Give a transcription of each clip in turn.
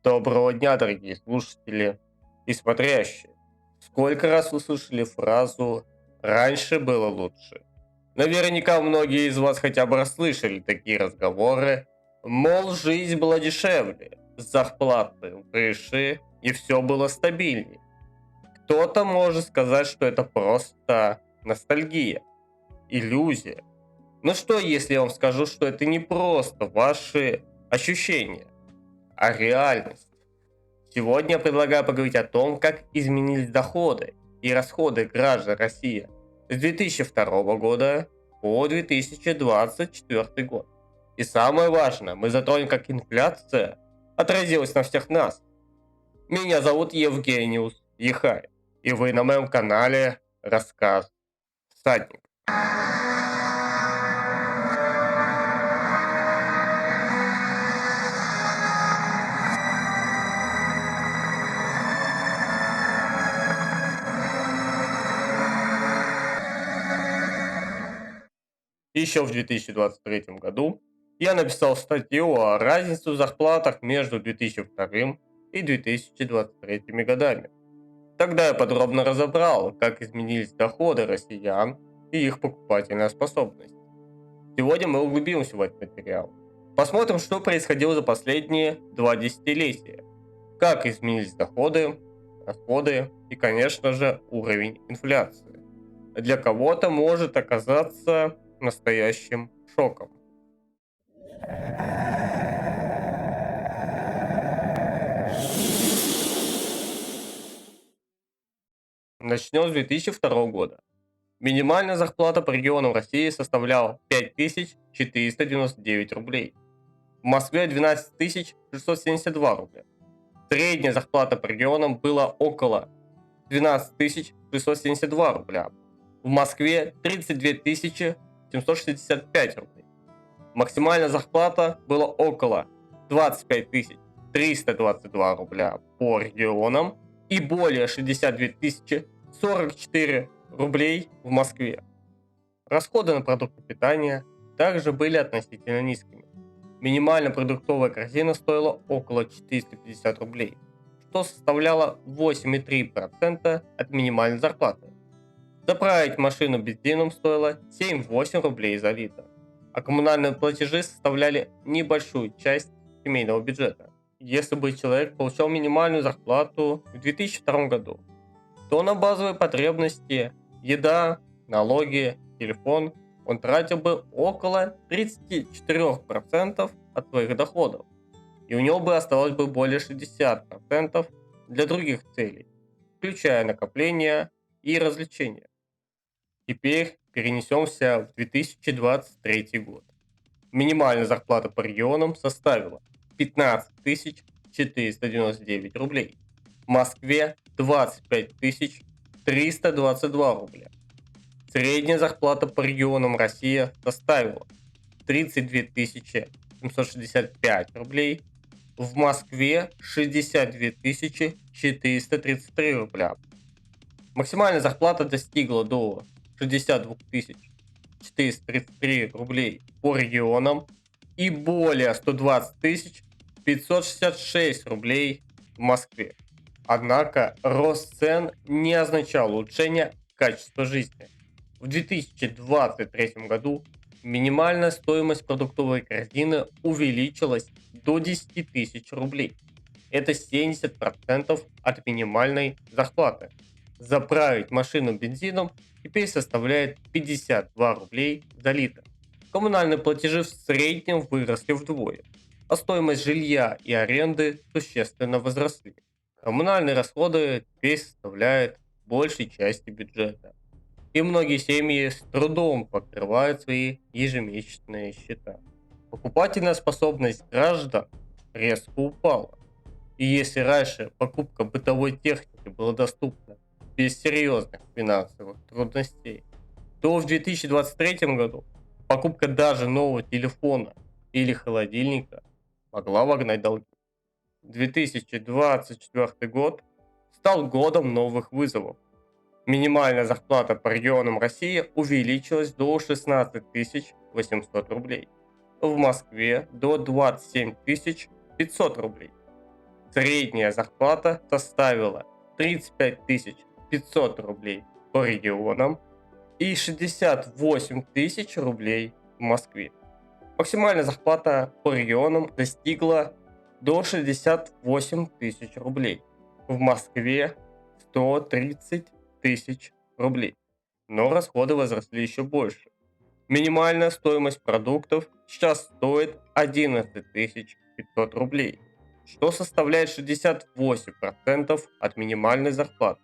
Доброго дня, дорогие слушатели и смотрящие. Сколько раз вы слышали фразу «раньше было лучше»? Наверняка многие из вас хотя бы расслышали такие разговоры, мол, жизнь была дешевле, зарплаты выше и все было стабильнее. Кто-то может сказать, что это просто ностальгия, иллюзия. Но что, если я вам скажу, что это не просто ваши ощущения, а реальность? Сегодня я предлагаю поговорить о том, как изменились доходы и расходы граждан России с 2002 года по 2024 год. И самое важное, мы затронем, как инфляция отразилась на всех нас. Меня зовут Евгениус Ехай, и вы на моем канале «Рассказ всадника». Еще в 2023 году я написал статью о разнице в зарплатах между 2002 и 2023 годами. Тогда я подробно разобрал, как изменились доходы россиян и их покупательная способность. Сегодня мы углубимся в этот материал. Посмотрим, что происходило за последние два десятилетия, как изменились доходы, расходы и, конечно же, уровень инфляции. Для кого-то может оказаться настоящим шоком. Начнем с 2002 года. Минимальная зарплата по регионам России составляла 5499 рублей. В Москве 12672 рубля. Средняя зарплата по регионам была около 12672 рубля. В Москве 32 765 рублей. Максимальная зарплата была около 25 322 рубля по регионам и более 62 044 рублей в Москве. Расходы на продукты питания также были относительно низкими. Минимальная продуктовая корзина стоила около 450 рублей, что составляло 8,3% от минимальной зарплаты. Заправить машину бензином стоило 7-8 рублей за литр, а коммунальные платежи составляли небольшую часть семейного бюджета. Если бы человек получал минимальную зарплату в 2002 году, то на базовые потребности – еда, налоги, телефон – он тратил бы около 34% от своих доходов, и у него бы осталось бы более 60% для других целей, включая накопления и развлечения. Теперь перенесемся в 2023 год. Минимальная зарплата по регионам составила 15 499 рублей. В Москве 25 322 рубля. Средняя зарплата по регионам России составила 32 765 рублей. В Москве 62 433 рубля. Максимальная зарплата достигла до 62 433 рублей по регионам и более 120 566 рублей в Москве. Однако рост цен не означал улучшение качества жизни. В 2023 году минимальная стоимость продуктовой корзины увеличилась до 10 тысяч рублей. Это 70% от минимальной зарплаты. Заправить машину бензином теперь составляет 52 рублей за литр. Коммунальные платежи в среднем выросли вдвое, а стоимость жилья и аренды существенно возросли. Коммунальные расходы теперь составляют большей части бюджета, и многие семьи с трудом покрывают свои ежемесячные счета. Покупательная способность граждан резко упала. И если раньше покупка бытовой техники была доступна без серьезных финансовых трудностей, то в 2023 году покупка даже нового телефона или холодильника могла вогнать долги. 2024 год стал годом новых вызовов. Минимальная зарплата по регионам России увеличилась до 16 800 рублей. В Москве до 27 500 рублей. Средняя зарплата составила 35 500 рублей по регионам и 68 тысяч рублей в Москве. Максимальная зарплата по регионам достигла до 68 тысяч рублей. В Москве 130 тысяч рублей. Но расходы возросли еще больше. Минимальная стоимость продуктов сейчас стоит 11 500 рублей, что составляет 68% от минимальной зарплаты.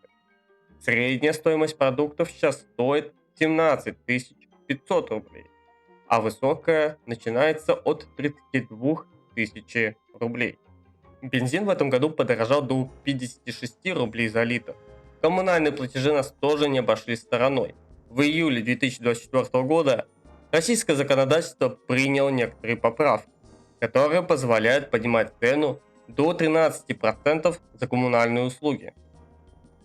Средняя стоимость продуктов сейчас стоит 17 500 рублей, а высокая начинается от 32 тысячи рублей. Бензин в этом году подорожал до 56 рублей за литр. Коммунальные платежи нас тоже не обошли стороной. В июле 2024 года российское законодательство приняло некоторые поправки, которые позволяют поднимать цену до 13% за коммунальные услуги.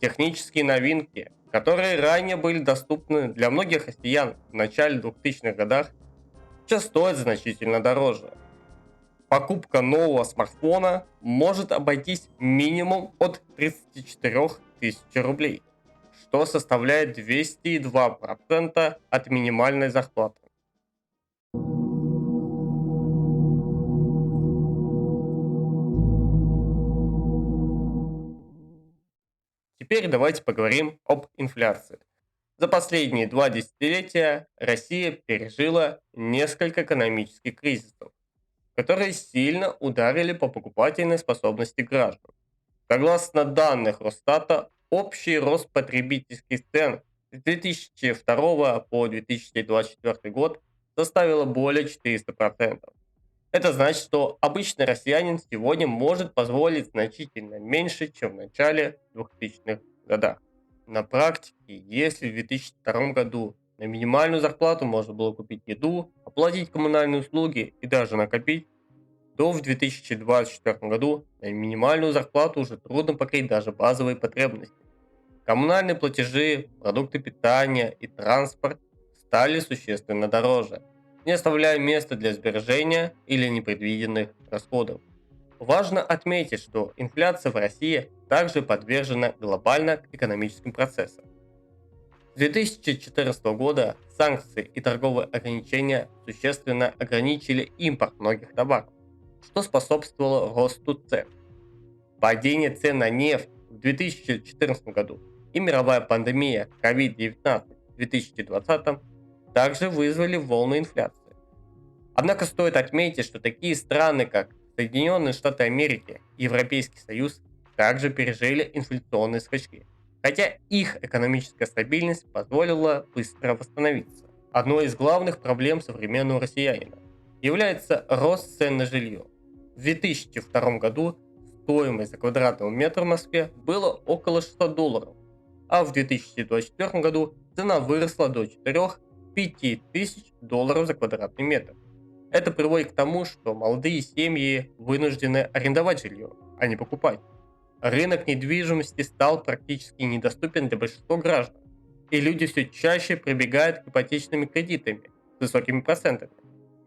Технические новинки, которые ранее были доступны для многих россиян в начале 2000-х годах, сейчас стоят значительно дороже. Покупка нового смартфона может обойтись минимум от 34 тысяч рублей, что составляет 202% от минимальной зарплаты. Теперь давайте поговорим об инфляции. За последние два десятилетия Россия пережила несколько экономических кризисов, которые сильно ударили по покупательной способности граждан. Согласно данных Росстата, общий рост потребительских цен с 2002 по 2024 год составила более 400%. Это значит, что обычный россиянин сегодня может позволить значительно меньше, чем в начале 2000-х годах. На практике, если в 2002 году на минимальную зарплату можно было купить еду, оплатить коммунальные услуги и даже накопить, то в 2024 году на минимальную зарплату уже трудно покрыть даже базовые потребности. Коммунальные платежи, продукты питания и транспорт стали существенно дороже, не оставляя места для сбережения или непредвиденных расходов. Важно отметить, что инфляция в России также подвержена глобально-экономическим процессам. С 2014 года санкции и торговые ограничения существенно ограничили импорт многих товаров, что способствовало росту цен. Падение цен на нефть в 2014 году и мировая пандемия COVID-19 в 2020 также вызвали волну инфляции. Однако стоит отметить, что такие страны, как Соединенные Штаты Америки и Европейский Союз, также пережили инфляционные скачки, хотя их экономическая стабильность позволила быстро восстановиться. Одной из главных проблем современного россиянина является рост цен на жилье. В 2002 году стоимость за квадратный метр в Москве была около $600, а в 2024 году цена выросла до 4-5 тысяч долларов за квадратный метр. Это приводит к тому, что молодые семьи вынуждены арендовать жилье, а не покупать. Рынок недвижимости стал практически недоступен для большинства граждан, и люди все чаще прибегают к ипотечными кредитами с высокими процентами,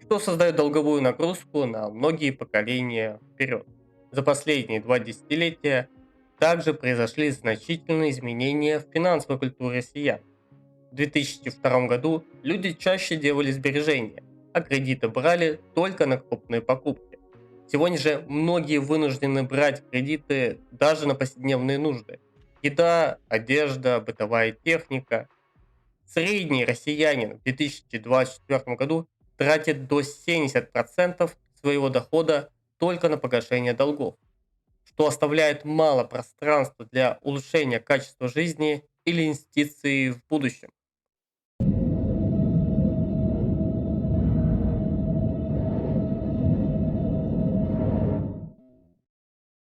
что создает долговую нагрузку на многие поколения вперед. За последние два десятилетия также произошли значительные изменения в финансовой культуре россиян. В 2002 году люди чаще делали сбережения, а кредиты брали только на крупные покупки. Сегодня же многие вынуждены брать кредиты даже на повседневные нужды. Еда, одежда, бытовая техника. Средний россиянин в 2024 году тратит до 70% своего дохода только на погашение долгов, что оставляет мало пространства для улучшения качества жизни или инвестиций в будущем.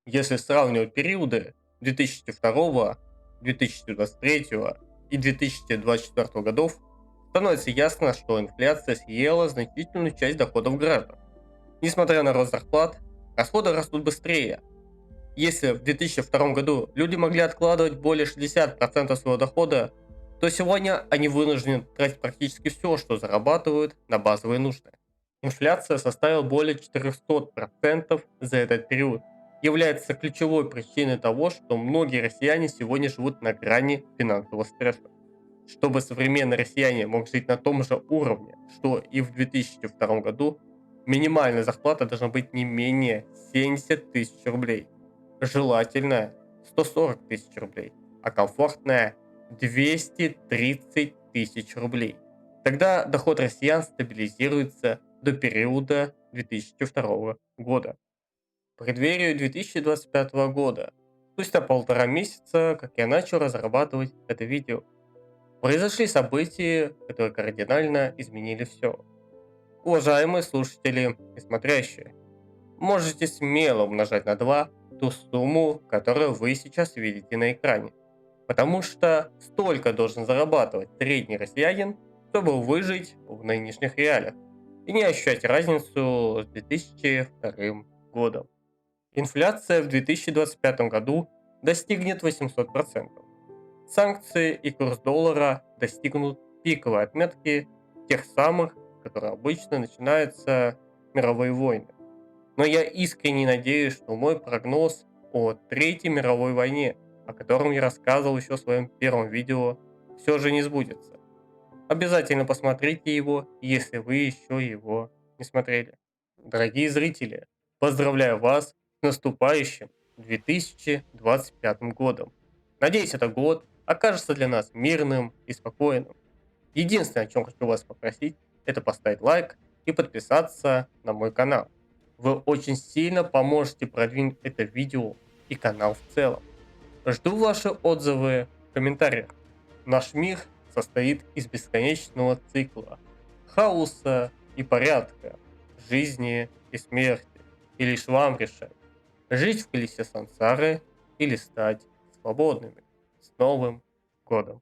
Если сравнивать периоды 2002, 2023 и 2024 годов, становится ясно, что инфляция съела значительную часть доходов граждан. Несмотря на рост зарплат, расходы растут быстрее. Если в 2002 году люди могли откладывать более 60% своего дохода, то сегодня они вынуждены тратить практически все, что зарабатывают, на базовые нужды. Инфляция составила более 400% за этот период, является ключевой причиной того, что многие россияне сегодня живут на грани финансового стресса. Чтобы современный россиянин мог жить на том же уровне, что и в 2002 году, минимальная зарплата должна быть не менее 70 тысяч рублей. Желательно 140 тысяч рублей, а комфортная 230 тысяч рублей. Тогда доход россиян стабилизируется до периода 2002 года. В преддверии 2025 года, спустя 1,5 месяца, как я начал разрабатывать это видео, произошли события, которые кардинально изменили все. Уважаемые слушатели и смотрящие, можете смело умножать на 2 ту сумму, которую вы сейчас видите на экране. Потому что столько должен зарабатывать средний россиянин, чтобы выжить в нынешних реалиях и не ощущать разницу с 2002 годом. Инфляция в 2025 году достигнет 800%. Санкции и курс доллара достигнут пиковой отметки, тех самых, которые обычно начинаются мировые войны. Но я искренне надеюсь, что мой прогноз о Третьей мировой войне, о котором я рассказывал еще в своем первом видео, все же не сбудется. Обязательно посмотрите его, если вы еще его не смотрели. Дорогие зрители, поздравляю вас с наступающим 2025 годом. Надеюсь, этот год окажется для нас мирным и спокойным. Единственное, о чем хочу вас попросить, это поставить лайк и подписаться на мой канал. Вы очень сильно поможете продвинуть это видео и канал в целом. Жду ваши отзывы в комментариях. Наш мир состоит из бесконечного цикла хаоса и порядка, жизни и смерти. И лишь вам решать, жить в колесе сансары или стать свободными. С Новым годом!